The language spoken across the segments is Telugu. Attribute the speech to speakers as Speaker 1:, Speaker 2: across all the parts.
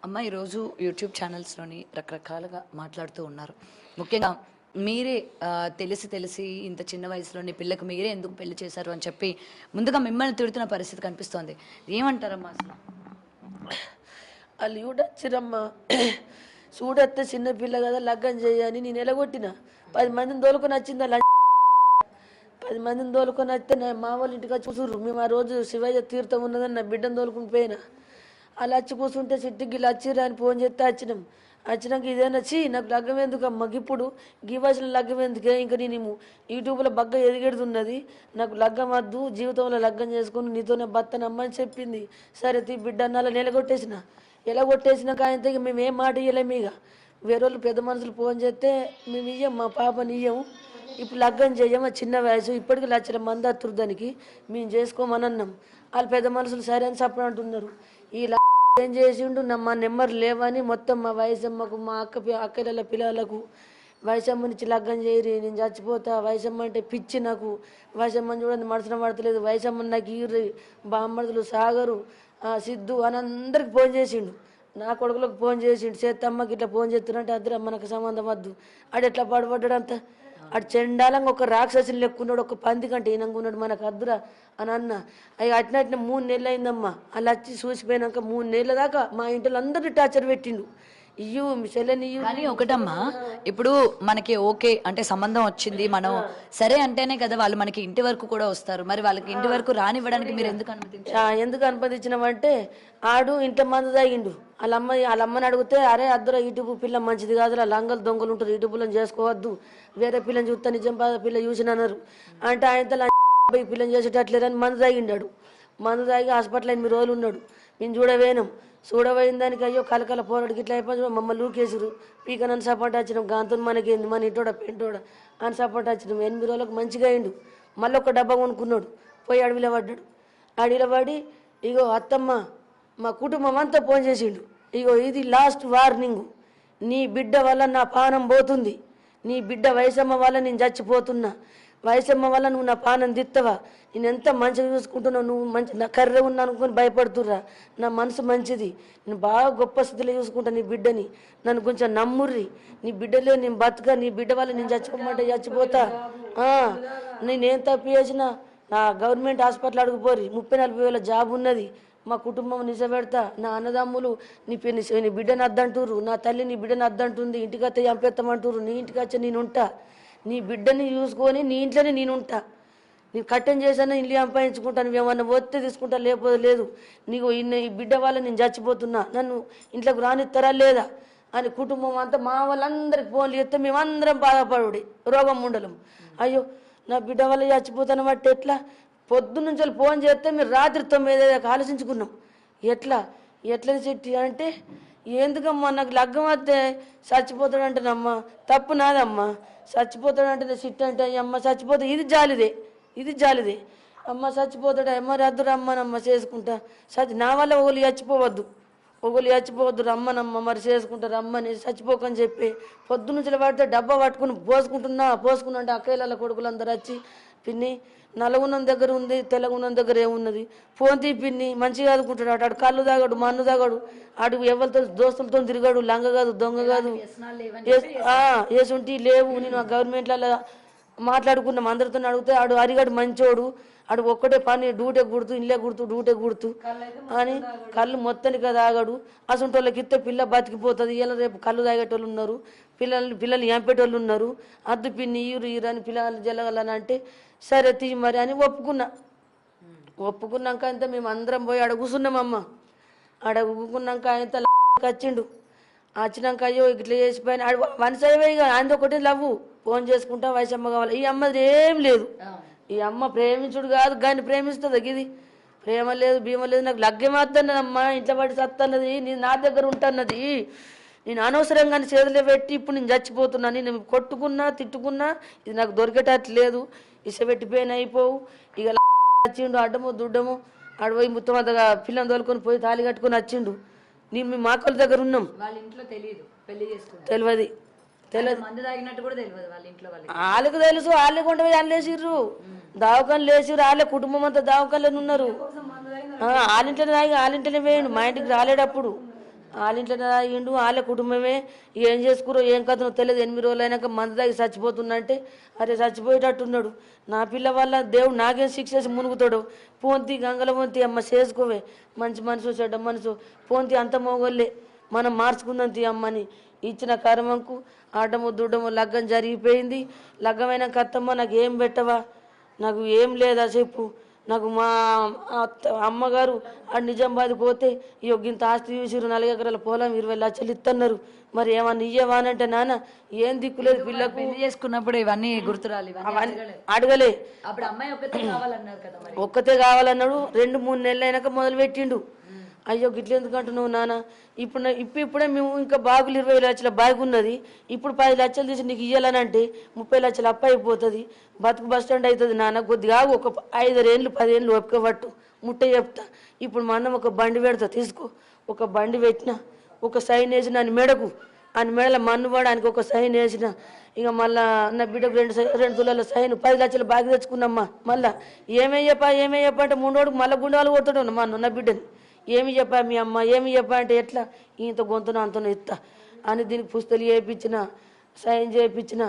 Speaker 1: అమ్మ ఈరోజు యూట్యూబ్ ఛానల్స్లోని రకరకాలుగా మాట్లాడుతూ ఉన్నారు. ముఖ్యంగా మీరే తెలిసి తెలిసి ఇంత చిన్న వయసులోని పిల్లకు మీరే ఎందుకు పెళ్లి చేశారు అని చెప్పి ముందుగా మిమ్మల్ని తిడుతున్న పరిస్థితి కనిపిస్తోంది. ఏమంటారమ్మా అసలు?
Speaker 2: వాళ్ళు చూడొచ్చిరమ్మా, చూడొస్తే చిన్నపిల్ల కదా లగ్గం చేయని నేను ఎలగొట్టిన 10 మందిని తోలుకొని వచ్చింది. 10 మందిని తోలుకొని వస్తే నా మా వాళ్ళ ఇంటికి వచ్చి కూర్చుర్రు. మేము ఆ రోజు శివయ్య తీర్థం ఉన్నదని నా బిడ్డను తోలుకుని పోయినా. అలా వచ్చి కూర్చుంటే సిట్టికి ఇలా వచ్చిర్రు అని ఫోన్ చేస్తే వచ్చినాక ఇదేనా వచ్చి నాకు లగ్గం ఎందుకు అమ్మ, ఇప్పుడు గీ వయసులో లగ్గం ఎందుకే, ఇంకా నేను యూట్యూబ్లో బగ్గ ఎదిగెడుతున్నది, నాకు లగ్గం వద్దు, జీవితంలో లగ్గం చేసుకుని నీతోనే బతనమ్మని చెప్పింది. సరే తీ బిడ్డ అన్నాలో ఎలగొట్టేసినాక ఆయనతో ఇక మేము ఏం మాట ఇవ్వలేము. ఇక వేరే వాళ్ళు పెద్ద మనుషులు ఫోన్ చేస్తే మేము ఇయ్యం, మా పాపని ఇయ్యము, ఇప్పుడు లగ్గం చేయము, చిన్న వయసు, ఇప్పటికి లక్షల మంది అత్తురు, దానికి మేము చేసుకోమని అన్నాం. వాళ్ళు పెద్ద మనుషులు సరే అని చెప్పడం అంటున్నారు. ఈ ఏం చేసిండు, మా నెంబర్ లేవని మొత్తం మా వయసమ్మకు, మా అక్కల పిల్లలకు వయసమ్మ నుంచి లగ్గం చేయరి, నేను చచ్చిపోతా, వయసమ్మ అంటే పిచ్చి, నాకు వయసమ్మని చూడండి మనసున పడతలేదు, వయసమ్మని నాకు ఈర్రి, బామ్మడుతులు సాగరు, సిద్ధు అని అందరికి ఫోన్ చేసిండు. నా కొడుకులకు ఫోన్ చేసిండు, చేత్తమ్మకి ఇట్లా ఫోన్ చేస్తున్నట్టు అద్దరు మనకు సంబంధం వద్దు. ఆడు ఎట్లా పడబడ్డాడు అంత, ఆడు చెండాలంగా ఒక రాక్షసుని లెక్కున్నాడు, ఒక పంది కంటే ఈనంగా ఉన్నాడు, మనకు అద్దురా అని అన్న. అవి అట్టిన 3 నెలలు అయిందమ్మా. అలా వచ్చి చూసిపోయినాక 3 నెలల దాకా మా ఇంట్లో అందరినీ టార్చర్ పెట్టిండు. ఇయ్యు మీ చెల్లెని ఇయ్యు.
Speaker 1: కానీ ఒకటమ్మా, ఇప్పుడు మనకి ఓకే అంటే సంబంధం వచ్చింది, మనం సరే అంటేనే కదా వాళ్ళు మనకి ఇంటి వరకు కూడా వస్తారు. మరి వాళ్ళకి ఇంటి వరకు రానివ్వడానికి మీరు ఎందుకు అనుమతించారు?
Speaker 2: ఎందుకు అనుమతించినామంటే ఆడు ఇంట్లో మంది తాగిండు. వాళ్ళ అమ్మని అడిగితే, అరే అద్దరు యూట్యూబ్ పిల్ల మంచిది కాదు, లంగలు దొంగలు ఉంటారు, యూట్యూబ్లో చేసుకోవద్దు, వేరే పిల్లని చూస్తా నిజం పిల్ల చూసినన్నారు అంటే ఆయనతో పిల్లని చేసేటట్లేరని మందు తాగిండాడు. మందు తాగి హాస్పిటల్ 8 రోజులు ఉన్నాడు. మేము చూడవేనాం. చూడబోయిన దానికి అయ్యో కలకల పోరాడికి ఇట్లా అయిపోయి మమ్మల్ని లూకేసారు. పీక నన్ను సపోర్ట్ వచ్చినాం, గాంతో మనకేంది, మన ఇంటోడ పెంటోడ అని సపోర్ట్ వచ్చినాం. 8 రోజులకు మంచిగా అయిండు. మళ్ళీ ఒక డబ్బా కొనుక్కున్నాడు, పోయి అడవిలో పడ్డాడు. అడవిలో పడి ఇగో అత్తమ్మ మా కుటుంబం అంతా ఫోన్ చేసిండు, ఇగో ఇది లాస్ట్ వార్నింగ్, నీ బిడ్డ వల్ల నా పానం పోతుంది, నీ బిడ్డ వయసమ్మ వల్ల నేను చచ్చిపోతున్నా, వయసమ్మ వల్ల నువ్వు నా పానం దిత్తవా, నేను ఎంత మంచిగా చూసుకుంటున్నావు, నువ్వు మంచి నా కర్రె ఉన్నా అనుకుని భయపడుతుర్రా, నా మనసు మంచిది, నేను బాగా గొప్ప స్థితిలో చూసుకుంటా నీ బిడ్డని, నన్ను కొంచెం నమ్ముర్రి, నీ బిడ్డలే నేను బతుక, నీ బిడ్డ వల్ల నేను చచ్చిపోమంటే చచ్చిపోతా, నేనేం తప్పు చేసినా నా గవర్నమెంట్ హాస్పిటల్ అడుగుపోరి, 30-40 వేల జాబ్ ఉన్నది, మా కుటుంబం నిజపెడతా, నా అన్నదమ్ములు నీ బిడ్డని అద్దంటుర్రు, నా తల్లి నీ బిడ్డని అద్దంటుంది, ఇంటికి వస్తే చంపేస్తామంటుర్రు, నీ ఇంటికి వచ్చి నేను ఉంటా, నీ బిడ్డని చూసుకొని నీ ఇంట్లోనే నేను ఉంటా, నేను కట్టం చేశాను, ఇల్లు సంపాదించుకుంటాను, ఏమన్నా ఒత్తి తీసుకుంటా, లేకపోతే లేదు, నీకు ఈ బిడ్డ వల్ల నేను చచ్చిపోతున్నా, నన్ను ఇంట్లోకి రానిస్తారా లేదా అని కుటుంబం అంతా మా వాళ్ళందరికి ఫోన్లు చేస్తే మేమందరం బాధపడు రోగం ఉండలం. అయ్యో నా బిడ్డ వల్ల చచ్చిపోతాను బట్టి ఎట్లా, పొద్దున్నుంచి ఫోన్ చేస్తే మీరు రాత్రి 9 దాకా ఆలోచించుకున్నాం, ఎట్లా చెట్టి అంటే ఎందుకమ్మా నాకు లగ్గం వస్తే చచ్చిపోతాడంటేనమ్మా, తప్పు నాదమ్మా, చచ్చిపోతాడంటే సిట్ అంటే అమ్మ చచ్చిపోతా, ఇది జాలిదే అమ్మ చచ్చిపోతాడా, మరి వద్దు రమ్మనమ్మ చేసుకుంటా, నా వల్ల ఒకళ్ళు చచ్చిపోవద్దు రమ్మనమ్మ, మరి చేసుకుంటా రమ్మని చచ్చిపోకని చెప్పి పొద్దున్నుంచి పడితే డబ్బా పట్టుకుని పోసుకున్నా అంటే అక్కయ్యల కొడుకులు అందరు వచ్చి, పిన్ని నల్లగున్నం దగ్గర ఉంది, తెల్లగున్నం దగ్గర ఏమున్నది, ఫోన్ తీ పిన్ని మంచిగా ఆదుకుంటాడు, అటు కళ్ళు తాగాడు, మన్ను తాగాడు, అటు ఎవరితో దోస్తులతో తిరిగాడు, లంగ కాదు దొంగ కాదు, ఏసుంటి లేవు. నేను ఆ గవర్నమెంట్లలో మాట్లాడుకున్నాం, అందరితో అడిగితే ఆడు అరిగాడు మంచోడు, ఆడు ఒక్కటే పని డ్యూటే గుర్తు అని కళ్ళు మొత్తానికి తాగాడు, అసంటి వాళ్ళకి ఇస్తే పిల్ల బతికిపోతుంది, ఇలా రేపు కళ్ళు తాగేటోళ్ళు ఉన్నారు, పిల్లలు ఎంపేటోళ్ళు ఉన్నారు, అద్దు పిన్ని ఈరు అని పిల్లలు జల్లగలని అంటే సరే తీ మరి అని ఒప్పుకున్నాక అంతా మేము అందరం పోయి ఆడ కూర్చున్నామమ్మ. ఆడ కూకున్నాక ఆయనతో వచ్చినాక అయ్యో ఇట్లా చేసిపోయిన వనసైవే, ఇక ఆయన ఒకటి లవ్వు, ఫోన్ చేసుకుంటా వయసమ్మ కావాలి, ఈ అమ్మది ఏం లేదు, ఈ అమ్మ ప్రేమించుడు కాదు కానీ ప్రేమిస్తుంది, ఇది ప్రేమ లేదు భీమ లేదు, నాకు లగ్గం వద్దన్నదమ్మా, ఇంట్లో పడి సత్తన్నది, నేను నా దగ్గర ఉంటాన్నది, నేను అనవసరంగా చేతులు పెట్టి ఇప్పుడు నేను చచ్చిపోతున్నా, నేను కొట్టుకున్నా తిట్టుకున్నా ఇది నాకు దొరికేటట్లేదు, ఇసబెట్టిపోయిన అయిపోవు. ఇక వచ్చిండు అడ్డము దుడ్డము ఆడపోయి మొత్తం అంతగా పిల్లని తోలుకొని పోయి తాళి కట్టుకొని వచ్చిండు. నేను మీ మాకల దగ్గర ఉన్నాం, తెలియదు వాళ్ళకి తెలుసు, వాళ్ళే కొంట పోయి వాళ్ళు వేసిర్రు, దావకాలు లేచిర్రు, వాళ్ళే కుటుంబం అంతా దావకాల్లో ఉన్నారు, వాళ్ళింట్లోనే తాగి వాళ్ళింట్లోనే పోయిండు, మా ఇంటికి రాలేటప్పుడు వాళ్ళ ఇంట్లో తాగిండు, వాళ్ళ కుటుంబమే ఏం చేసుకురో ఏం కథనో తెలియదు. 8 రోజులు అయినాక మందు తాగి చచ్చిపోతున్నంటే అరే చచ్చిపోయేటట్టున్నాడు. నా పిల్ల వల్ల దేవుడు నాకేం శిక్ష చేసి మునుగుతాడు. పోంతి గంగల పోంతి అమ్మ చేసుకోవే, మంచి మనసు చెడ్డ మనసు పోంతి అంత మోగోళ్ళే, మనం మార్చుకుందాం తీ అమ్మని ఇచ్చిన కర్మంకు ఆటము దుడ్డము లగ్గం జరిగిపోయింది. లగ్గమైనాక అత్తమ్మ నాకు ఏం పెట్టవా, నాకు ఏం లేదా చెప్పు, నాకు మా అమ్మగారు ఆ నిజామాబాద్ పోతే ఇంత ఆస్తి చూసిరు, 4 ఎకరాల పొలం 20 లక్షలు ఇస్తున్నారు, మరి ఏమన్నా ఇయ్యవా అని అంటే నాన్న ఏం దిక్కులేదు పిల్లకు.
Speaker 1: పెళ్లి చేసుకున్నప్పుడు ఇవన్నీ గుర్తురాలి,
Speaker 2: అడగలే.
Speaker 1: అప్పుడు అమ్మాయి ఒక్కతే కావాలన్నారు కదా, మరి
Speaker 2: ఒక్కతే కావాలన్నాడు. 2-3 నెలలు అయినాక మొదలు పెట్టిండు. అయ్యో గిట్ల ఎందుకు అంటున్నావు నాన్న, ఇప్పుడే మేము ఇంకా బాగులు 20 లక్షల బాగు ఉన్నది, ఇప్పుడు 10 లక్షలు తీసి నీకు ఇవ్వాలని అంటే 30 లక్షలు అప్పు అయిపోతుంది, బతుకు బస్ స్టాండ్ అవుతుంది నాన్న, కొద్దిగా ఒక 5 ఏళ్ళు 10 ఏళ్ళు ఒప్పుక పట్టు ముట్ట చెప్తా. ఇప్పుడు మా అన్నం ఒక బండి పెడతా తీసుకో, ఒక బండి పెట్టిన ఒక సైన్ వేసిన అని మెడకు, అని మెడల మన్ను పడానికి ఒక సైన్ వేసిన. ఇక మళ్ళా నా బిడ్డకు 2 తులాల సైన్ 10 లక్షలు బాగా తెచ్చుకున్నమ్మా. మళ్ళా ఏమయ్యప్ప అంటే 3 రోజులకు మళ్ళీ గుండెలు కొడతాడు మా నా బిడ్డని. ఏమి చెప్పా మీ అమ్మ, ఏమి చెప్పా అంటే ఎట్లా ఇంత గొంతున అంతను ఇస్తా అని దీనికి పుస్తలు చేయించిన, సైన్ చేయించిన.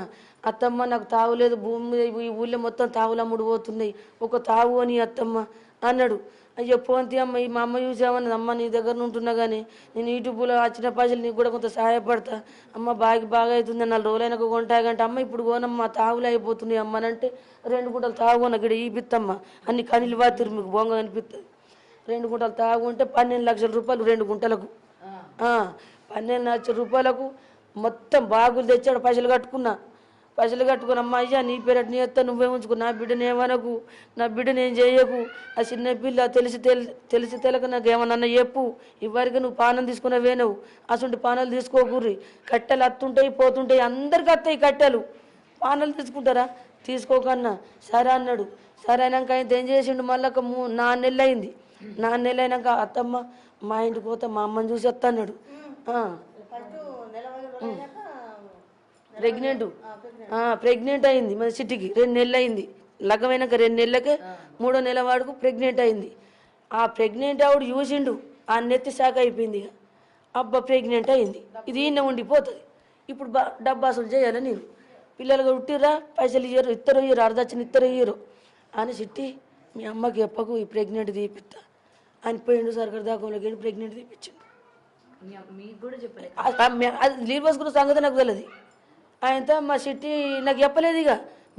Speaker 2: అత్తమ్మ నాకు తావులేదు, భూమి మీద ఈ ఊళ్ళో మొత్తం తావులమ్ముడు పోతున్నాయి, ఒక తావు అని అత్తమ్మ అన్నాడు. అయ్యో పోంతి అమ్మ, మా అమ్మ చూసామన్నది, అమ్మ నీ దగ్గర ఉంటున్నా కానీ నేను యూట్యూబ్లో వచ్చిన పైసలు నీకు కూడా కొంత సహాయపడతా అమ్మ, బాగా అవుతుంది 4 రోజులైనాక కొంటాగంటే అమ్మ ఇప్పుడు కోనమ్మ తావులు అయిపోతున్నాయి అమ్మ అంటే 2 గుంటలు తాగు కొన్న గిడ ఈ బిత్తమ్మ అన్ని కనిలు బాతిరు మీకు బొంగ అనిపిస్తుంది. 2 గుంటలు తాగుంటే 12 లక్షల రూపాయలు 2 గుంటలకు. 12 లక్షల రూపాయలకు మొత్తం బాగులు తెచ్చాడు. పైసలు కట్టుకున్న అమ్మ అయ్యా నీ పేరట్ నీ ఎత్తా నువ్వే ఉంచుకో, నా బిడ్డని ఏమనకు, నా బిడ్డని ఏం చేయకు, ఆ చిన్న పిల్ల తెలిసి తెలక నాకు ఏమన్నా చెప్పు, ఇవరికి నువ్వు పానం తీసుకున్నవే, నువ్వు అసలు పానాలు తీసుకోకూర్రి, కట్టెలు అత్తుంటాయి పోతుంటాయి, అందరికి అత్తాయి కట్టెలు, పానాలు తీసుకుంటారా తీసుకోకన్నా. సరే అన్నాడు. సరే అయినాక ఆయన ఏం చేసిండు, మళ్ళీ 4 నెలలు అయింది. 4 నెలలు అయినాక అత్తమ్మ మా ఇంటికి పోతే మా అమ్మని చూసి వస్తా అన్నాడు. ప్రెగ్నెంట్ అయింది మన సిటీకి, 2 నెలలు అయింది. లగ్గమైనాక 2 నెలలకే 3వ నెల వాడుకు ప్రెగ్నెంట్ అయింది. ఆ ప్రెగ్నెంట్ ఆవిడ చూసిండు, ఆ నెత్తి శాఖ అయిపోయింది. ఇక అబ్బా ప్రెగ్నెంట్ అయింది, ఇది ఈయన ఉండిపోతుంది, ఇప్పుడు డబ్బాసులు చేయాలి నేను, పిల్లలుగా ఉట్టిర్రా పైసలు ఇయ్యరు, ఇయ్యరు అర్ధచ్చిన ఇయ్యరు అని సిట్టి మీ అమ్మకి చెప్పకు ఈ ప్రెగ్నెంట్ తీపిస్తా అని పోయిండు. సర్కారు దాఖలోకి వెళ్ళి ప్రెగ్నెంట్ తీపిచ్చిండు.
Speaker 1: మీకు కూడా చెప్పలేదు
Speaker 2: అది లీవ్ పోసుకున్న సంగతి నాకు తెలియదు. ఆయనతో మా సిట్టి నాకు చెప్పలేదు. ఇక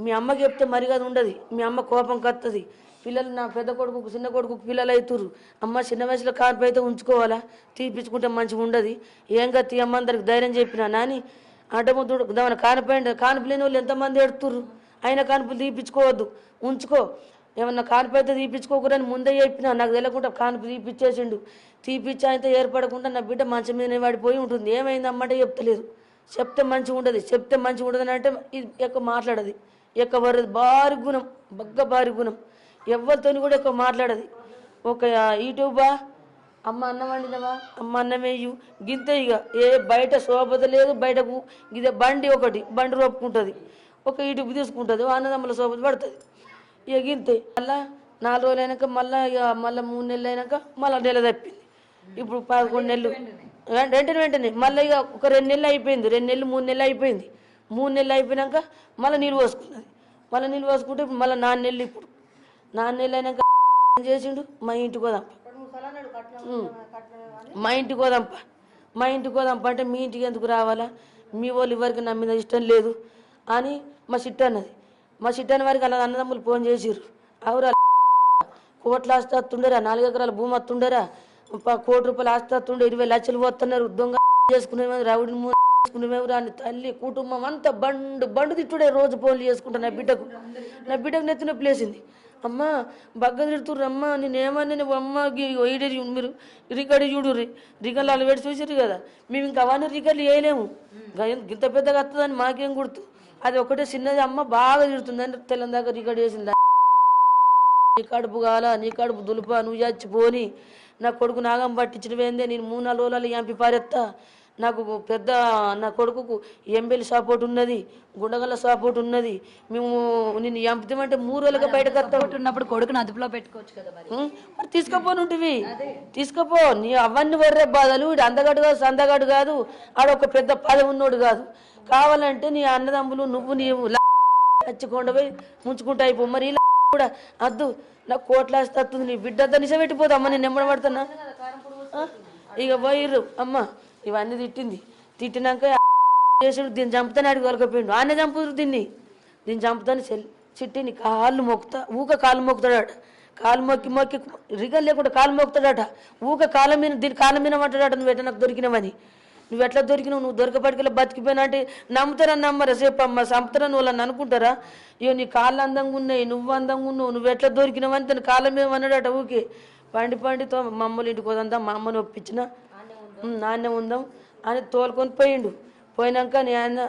Speaker 2: మీ అమ్మకి చెప్తే మరి అది ఉండదు, మీ అమ్మ కోపం కత్తది. పిల్లలు నా పెద్ద కొడుకు చిన్న కొడుకు పిల్లలు అవుతురు, అమ్మ చిన్న వయసులో కాన్పు అయితే ఉంచుకోవాలా, తీపించుకుంటే మంచిగా ఉండదు, ఏం కదా తీ అమ్మ అందరికి ధైర్యం చెప్పినా నాని అడ్డముద్దుడు దాని కానుపు లేని వాళ్ళు ఎంతమంది ఎడుతుర్రు, అయినా కానుపులు తీపించుకోవద్దు ఉంచుకో, ఏమన్నా కానుపు అయితే తీపించుకోకూడని ముందే చెప్పినా, నాకు తెలియకుండా కానుపు తీపిచ్చేసిండు. తీపిచ్చి ఆయనతో ఏర్పడకుండా నా బిడ్డ మంచం మీద పడిపోయి ఉంటుంది. ఏమైందమ్మంటే చెప్తలేదు, చెప్తే మంచిగా ఉండదు, చెప్తే మంచిగా ఉండదు అంటే ఇది ఎక్కువ మాట్లాడదు, ఎక్కువ వరది భారీ గుణం, భారీ గుణం, ఎవరితో కూడా ఎక్కువ మాట్లాడదు. ఒక యూట్యూబా అమ్మ అన్నం వండినవా, అమ్మ అన్నం వేయు గింతే. ఇక ఏ బయట శోభత లేదు, బయటకు ఇదే బండి రోపుకుంటుంది, ఒక యూట్యూబ్ తీసుకుంటుంది, అన్నదమ్ముల శోభత పడుతుంది. ఇక గింతే. మళ్ళీ 4 రోజులు అయినాక మళ్ళీ 3 నెలలు అయినాక మళ్ళీ నెల తప్పింది. ఇప్పుడు 11 నెలలు వెంటనే మళ్ళీ ఇక ఒక 2 నెలలు అయిపోయింది, 2 నెలలు 3 నెలలు అయిపోయింది. 3 నెలలు అయిపోయినాక మళ్ళీ నీళ్ళు పోసుకున్నది. మళ్ళీ నీళ్ళు పోసుకుంటే ఇప్పుడు మళ్ళీ 4 నెలలు. ఇప్పుడు 4 నెలలు అయినాక ఏం చేసిండు, మా ఇంటికి పోదాంప అంటే మీ ఇంటికి ఎందుకు రావాలా, మీ వాళ్ళు ఎవరికి నా మీద ఇష్టం లేదు అని మా చిట్ట అన్నది. మా చిట్టని వారికి అలా అన్నదమ్ములు ఫోన్ చేసిర్రు, అవురా కోట్ల ఆస్తి వస్తుండరా, 4 ఎకరాల భూమి వస్తుండరా, 1 కోటి రూపాయలు ఆస్తి వస్తుండే, 20 లక్షలు పోతున్నారు, దొంగ చేసుకునేవారు, రౌడిని చేసుకునేవారు అని తల్లి కుటుంబం అంతా బండు తిట్టుడే, రోజు ఫోన్లు చేసుకుంటా. నా బిడ్డకు నెత్తిన ప్లేసింది. అమ్మ బగ్గ తిడుతుర్రు, అమ్మ నేనేమన్నా అమ్మ మీరు రికార్డు చూడుర్రి, రికార్డులు అలా పెట్టి చూసిర్రు కదా, మేము ఇంకా అవన్నీ రికార్డులు వేయలేము, ఇంత పెద్దగా వస్తుందని మాకేం గుర్తు, అది ఒకటే చిన్నది, అమ్మ బాగా తిడుతుందని తెల్లని దాకా రికార్డు చేసింది. నీ కడుపు కావాలా, నీ కడుపు దులుపా, నువ్వు చచ్చిపోని, నా కొడుకు నాగం పట్టించినవేందే, నేను 3-4 రోజులలో ఎంపి పారెత్తా, నాకు పెద్ద నా కొడుకుకు ఎంబెల్ సపోర్ట్ ఉన్నది, గుండగల సపోర్ట్ ఉన్నది. మేము నిన్ను చంపుతామంటే 3 రోజులుగా బయటకు వస్తాం.
Speaker 1: ఉన్నప్పుడు కొడుకుని అదుపులో పెట్టుకోవచ్చు కదా మరి.
Speaker 2: మరి తీసుకుపోనుంటివి, తీసుకుపో. నీ అవన్నీ వర్రే బాధలు. వీడు అందగాడు కాదు, సందగాడు కాదు, ఆడొక పెద్ద పదవి ఉన్నోడు కాదు. కావాలంటే నీ అన్నదమ్ములు నీవు చచ్చికొండ పోయి ముంచుకుంటా అయిపో. మరి ఇలా కూడా అద్దు, నాకు కోట్లాస్తుంది. నీ బిడ్డతో నిజమెట్టిపోతామ్మా, నేను నెమ్మడబడుతున్నా. ఇక పోయిర్రు అమ్మ, ఇవన్నీ తిట్టినాక చేసుడు దీన్ని చంపుతానే అడిగి వరకపోయిండు. ఆయన చంపుతారు దీన్ని చంపుతాను చిట్టిని కాళ్ళు మొక్కుతా, కాళ్ళు మొక్కుతాడట. కాలు మొక్కి రిగల్ లేకుండా కాలు మొక్కుతాడట. కాళ్ళ మీద దీని కాళ్ళ మీద అంటాడట, నువ్వు ఎట్లా నాకు దొరికినావని. నువ్వు ఎట్లా దొరికినావు, నువ్వు దొరకపడికల్లా బతికిపోయినా అంటే నమ్ముతారా నమ్మరా? సేపు అమ్మ చంపుతారని వాళ్ళని అనుకుంటారా? ఇవో నీ కాళ్ళు అందంగా ఉన్నాయి, నువ్వు అందంగా ఉన్నావు, నువ్వు ఎట్లా దొరికినావని తన కాళ్ళ మీద అన్నాడట. పండితో మా అమ్మలు ఇంటికి పోదంతా, మా అమ్మని ఒప్పించిన నాన్న ఉందాం అని తోలుకొని పోయిండు. పోయినాక నేను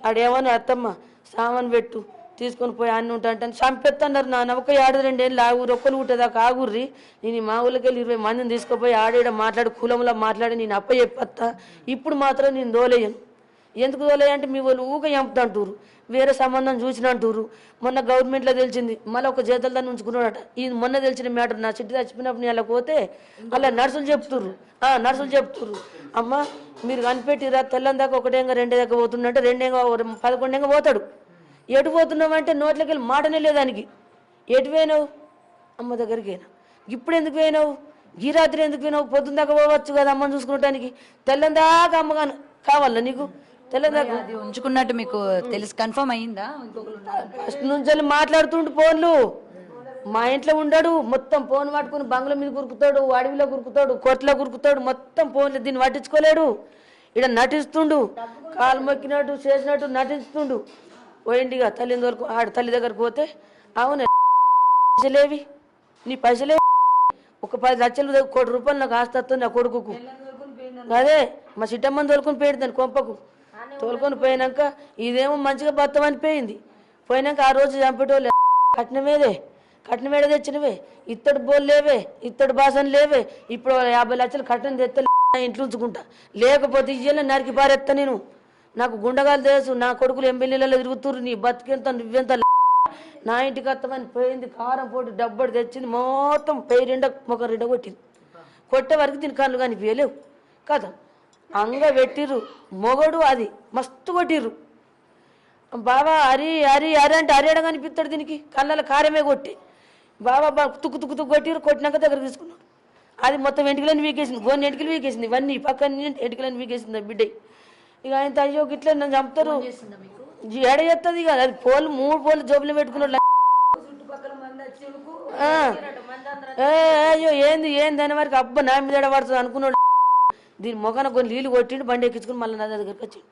Speaker 2: ఆడేమని అత్తమ్మ సామాన్ పెట్టు తీసుకొని పోయి అన్న ఉంటా చంపెత్తన్నారు. నా నవ్వుక 2 ఏళ్ళు ఆగురు, ఒక్కరు కుట్టేదాకా ఆగుర్రి. నేను మా ఊళ్ళకి వెళ్ళి 20 మందిని తీసుకుపోయి ఆడేడ మాట్లాడి కులంలో మాట్లాడి నేను అప్ప చెప్పత్తా. ఇప్పుడు మాత్రం నేను దోలేయను. ఎందుకు దోలేయంటే మీ వాళ్ళు చంపుతంటారు, వేరే సంబంధం చూసినంటారు. మొన్న గవర్నమెంట్లో తెలిసింది, మళ్ళీ ఒక జీతాలు దాన్ని ఉంచుకున్నాడట. ఇది మొన్న తెలిసిన మ్యాటర్. నా చిట్టి చచ్చిపోయినప్పుడు నేను అలా పోతే అలా నర్సులు చెప్తుర్రు అమ్మ మీరు కనిపెట్టిరా తెల్లం దాకా 1 2 దాకా పోతుందంటే 2 11 పోతాడు. ఎటు పోతున్నావు అంటే నోట్లోకి వెళ్ళి మాటనే లేదానికి. ఎటు పోయినావు? అమ్మ దగ్గరికి పోయినా. ఇప్పుడు ఎందుకు పోయినావు? ఈ రాత్రి ఎందుకు పోయినావు? పొద్దున్న దాకా పోవచ్చు కదా అమ్మని చూసుకుంటానికి. తెల్లం దాకా అమ్మగాను కావాలా నీకు? తెల్లందాకా
Speaker 1: అది ఉంచుకున్నట్టు మీకు తెలిసి కన్ఫర్మ్ అయ్యిందా?
Speaker 2: ఫస్ట్ నుంచి మాట్లాడుతుండు ఫోన్లు. మా ఇంట్లో ఉండడు, మొత్తం ఫోన్ పట్టుకుని బంగ్లా మీద కురుకుతాడు, అడవిలో కురుకుతాడు, కోట్లో కురుకుతాడు, మొత్తం ఫోన్లు. దీన్ని పట్టించుకోలేడు. ఇక్కడ నటిస్తుండు, కాలు మొక్కినట్టు చేసినట్టు నటిస్తుండు. పోయిండిగా తల్లిని వరకు తల్లి దగ్గరకు పోతే, అవును పైసలేవి నీ పైసలే, ఒక 10 లక్షలు 1 కోటి రూపాయలు నాకు ఆస్తి వస్తుంది నా కొడుకుకు. అదే మా చిట్టమ్మని తోలుకొని పోయాడు దాని కొంపకు. తోలుకొని పోయినాక ఇదేమో మంచిగా బతమని పోయింది. పోయినాక ఆ రోజు చంపేటోళ్ళు కట్నమేడ తెచ్చినవే, ఇత్తడి బోల్ లేవే, ఇత్తడి బాసన లేవే. ఇప్పుడు 50 లక్షలు కట్నం తెస్తే ఇంట్లో ఉంచుకుంటా, లేకపోతే ఇయ్యలే నరికి పారేస్తా నేను. నాకు గుండగాలు తెలుసు, నా కొడుకులు ఎంబెల్లీలలో తిరుగుతుర్రు. నీ బతికెంత నువ్వెంత నా ఇంటికి వస్తామని పోయింది. కారం పోటీ డబ్బడి తెచ్చింది, మొత్తం పెయి 2 కొట్టింది. కొట్టే వరకు దీని కళ్ళు కానీ వేయలేవు కదా. అంగ పెట్టిర్రు, మొగడు అది మస్తు కొట్టిర్రు. బాబా అరి అంటే అరేడ కనిపిస్తాడు దీనికి, కళ్ళలో కారమే కొట్టి. బాబా తుక్కు కొట్టిర్రు. కొట్టినాక దగ్గర తీసుకున్నాడు. అది మొత్తం ఎంటికలను వీకేసింది, గోన్ని ఎంటికలు వీకేసింది, ఇవన్నీ పక్కన ఎంటికలను వీకేసింది బిడ్డ. ఇక ఆయన అయ్యో గిట్లా నన్ను చంపుతారు ఏడ చేస్తుంది. ఇక అది 3 పోలు జోబులు పెట్టుకున్నాడు. అయ్యో ఏంది అని వరకు అబ్బా నా మీద పడుతుంది అనుకున్నాడు. దీని మొఖాన కొన్ని నీళ్ళు కొట్టిండు, బండి ఎక్కించుకుని మళ్ళీ నా దగ్గరికి వచ్చిండు.